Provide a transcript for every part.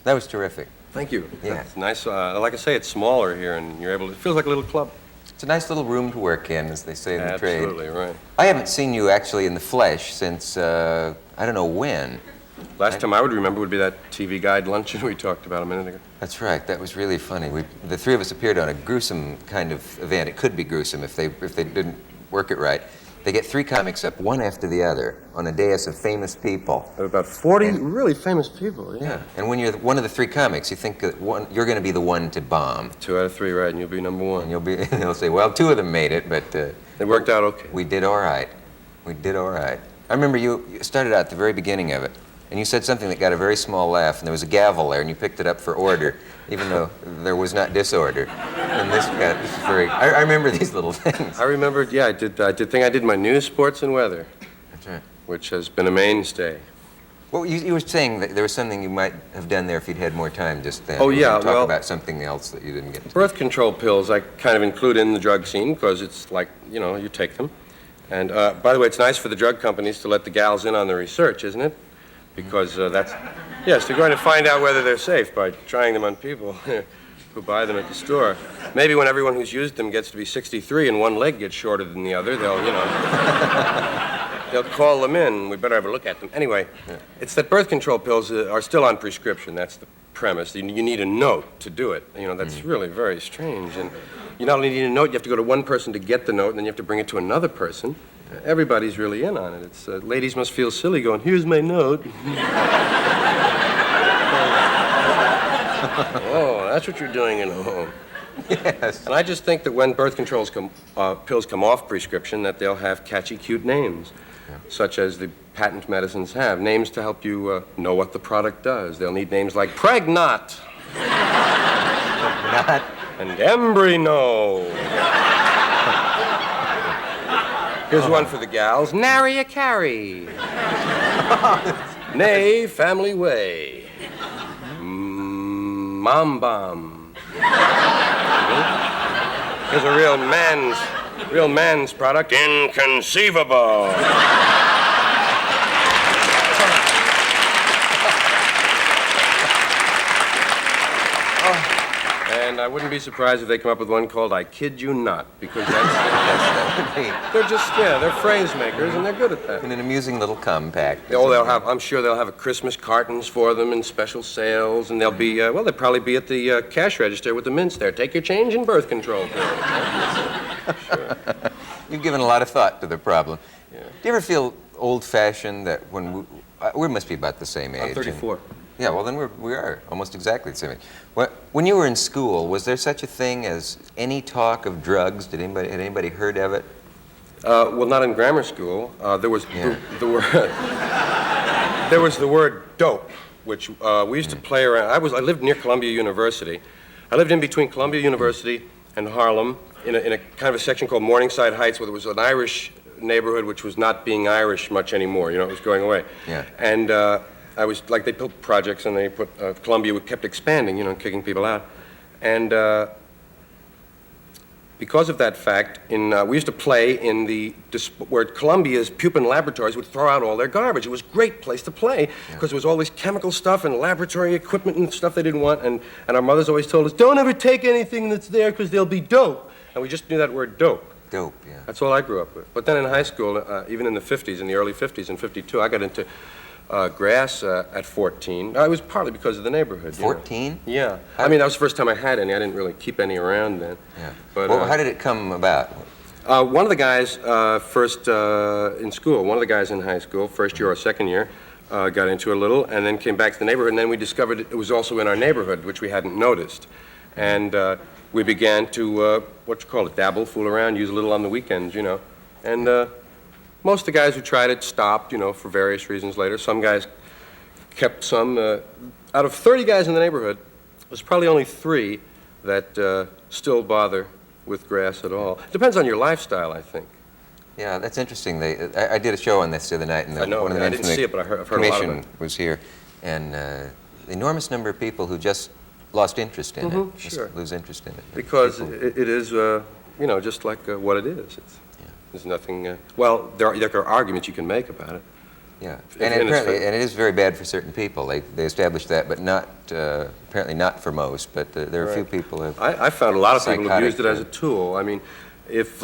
That was terrific. Thank you. Yeah. That's nice. Like I say, it's smaller here, and you're able to, it feels like a little club. It's a nice little room to work in, as they say in the trade. Absolutely, right. I haven't seen you actually in the flesh since, I don't know when. Last time I would remember would be that TV Guide luncheon we talked about a minute ago. That's right. That was really funny. The three of us appeared on a gruesome kind of event. It could be gruesome if they didn't work it right. They get three comics up, one after the other, on a dais of famous people. About 40 really famous people, yeah. Yeah. And when you're one of the three comics, you think that you're going to be the one to bomb. 2 out of 3, right, and you'll be number 1. And they'll say, well, 2 of them made it, but... It worked out okay. We did all right. We did all right. I remember you started out at the very beginning of it, and you said something that got a very small laugh, and there was a gavel there, and you picked it up for order, even though there was not disorder. And this is very... I remember these little things. I remembered, yeah, I did my news, sports, and weather. That's right. Which has been a mainstay. Well, you were saying that there was something you might have done there if you'd had more time just then. Oh, yeah, Talk well... about something else that you didn't get to. Birth control pills I kind of include in the drug scene because it's like, you know, you take them. And, by the way, it's nice for the drug companies to let the gals in on the research, isn't it? Because that's... Yes, they're going to find out whether they're safe by trying them on people who buy them at the store. Maybe when everyone who's used them gets to be 63 and one leg gets shorter than the other, they'll, you know... They'll call them in. We better have a look at them. Anyway, it's that birth control pills are still on prescription. That's the premise. You need a note to do it. You know, that's really very strange. And you not only need a note, you have to go to one person to get the note, and then you have to bring it to another person. Everybody's really in on it. It's ladies must feel silly going, here's my note. Oh, that's what you're doing at home. Yes. And I just think that when birth control pills come off prescription, that they'll have catchy, cute names, such as the patent medicines have. Names to help you know what the product does. They'll need names like Pregnant. Not. And Embryo. Here's one for the gals. Nary a carry. Nay, family way. Mom bomb. Here's a real man's product. Inconceivable. And I wouldn't be surprised if they come up with one called I Kid You Not, because they're just, they're phrase makers, and they're good at that. In an amusing little compact. Oh, I'm sure they'll have a Christmas cartons for them and special sales, and they'll be, they'll probably be at the cash register with the mints there. Take your change in birth control pills. Sure. You've given a lot of thought to the problem. Yeah. Do you ever feel old-fashioned that when we must be about the same age? I'm 34. Yeah, well, then we are almost exactly the same age. When you were in school, was there such a thing as any talk of drugs? Had anybody heard of it? Well, not in grammar school. There was the word. There was the word dope, which we used to play around. I lived near Columbia University. I lived in between Columbia University and Harlem in a kind of a section called Morningside Heights, where there was an Irish neighborhood which was not being Irish much anymore. You know, it was going away. Yeah. And I was like, they built projects and they put Columbia kept expanding, you know, kicking people out. And because of that fact, we used to play in where Columbia's Pupin laboratories would throw out all their garbage. It was a great place to play because there was all this chemical stuff and laboratory equipment and stuff they didn't want. And our mothers always told us, don't ever take anything that's there because they'll be dope. And we just knew that word dope. Dope, yeah. That's all I grew up with. But then in high school, even in the 50s, in the early 50s, in 52, I got into grass at 14. It was partly because of the neighborhood. 14? Yeah. I mean, that was the first time I had any. I didn't really keep any around then. Yeah. But, well, how did it come about? One of the guys first in school, one of the guys in high school, first year or second year, got into it a little and then came back to the neighborhood, and then we discovered it was also in our neighborhood, which we hadn't noticed. And we began to, dabble, fool around, use a little on the weekends, you know. And most of the guys who tried it stopped, you know, for various reasons later. Some guys kept some. Out of 30 guys in the neighborhood, there's probably only 3 that still bother with grass at all. It depends on your lifestyle, I think. Yeah, that's interesting. I did a show on this the other night, and I know, one of the I men didn't from see the it, but I've heard a lot commission of it. was here, and the enormous number of people who just lost interest in it. Sure. Just lose interest in it. Because it is, you know, just like what it is. There's nothing, well, there are arguments you can make about it. Yeah, If- and and it's apparently, for- and it is very bad for certain people. They established that, but not apparently not for most. But there are a few people who have. I found a lot of people have psychotic, used it as a tool. I mean, if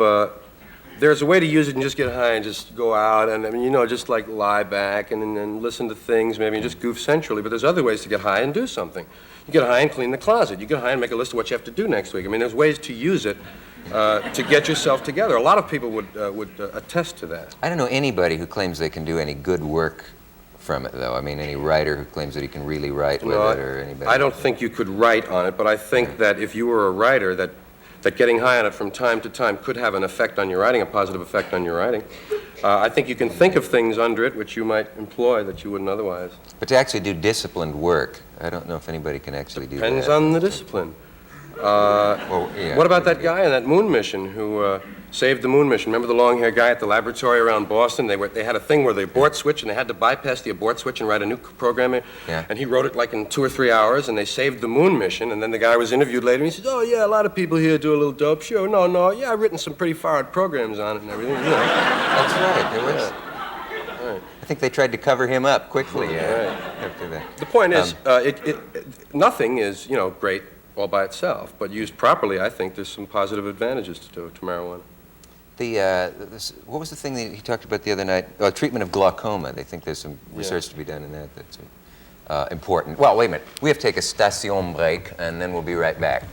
there's a way to use it and just get high and just go out and, I mean, you know, just like lie back and listen to things maybe and just goof centrally, but there's other ways to get high and do something. You get high and clean the closet. You get high and make a list of what you have to do next week. I mean, there's ways to use it to get yourself together. A lot of people would attest to that. I don't know anybody who claims they can do any good work from it, though. I mean, any writer who claims that he can really write with it, or anybody. I don't think you could write on it, but I think that if you were a writer, that getting high on it from time to time could have an effect on your writing, a positive effect on your writing. I think you can think of things under it which you might employ that you wouldn't otherwise. But to actually do disciplined work, I don't know if anybody can actually do that. Depends on the discipline. Well, yeah. What about that guy on that moon mission who saved the moon mission? Remember the long-haired guy at the laboratory around Boston? They had a thing where the abort switch, and they had to bypass the abort switch and write a new program. Yeah. And he wrote it like in 2 or 3 hours, and they saved the moon mission. And then the guy was interviewed later, and he says, "Oh yeah, a lot of people here do a little dope. Sure, no, yeah, I've written some pretty far-out programs on it and everything. You know." That's right. There was. Right. I think they tried to cover him up quickly Right. after that. The point is, nothing is, you know, great all by itself, but used properly, I think there's some positive advantages to marijuana. What was the thing that he talked about the other night? Oh, treatment of glaucoma. They think there's some research to be done in that. That's important. Well, wait a minute. We have to take a station break, and then we'll be right back.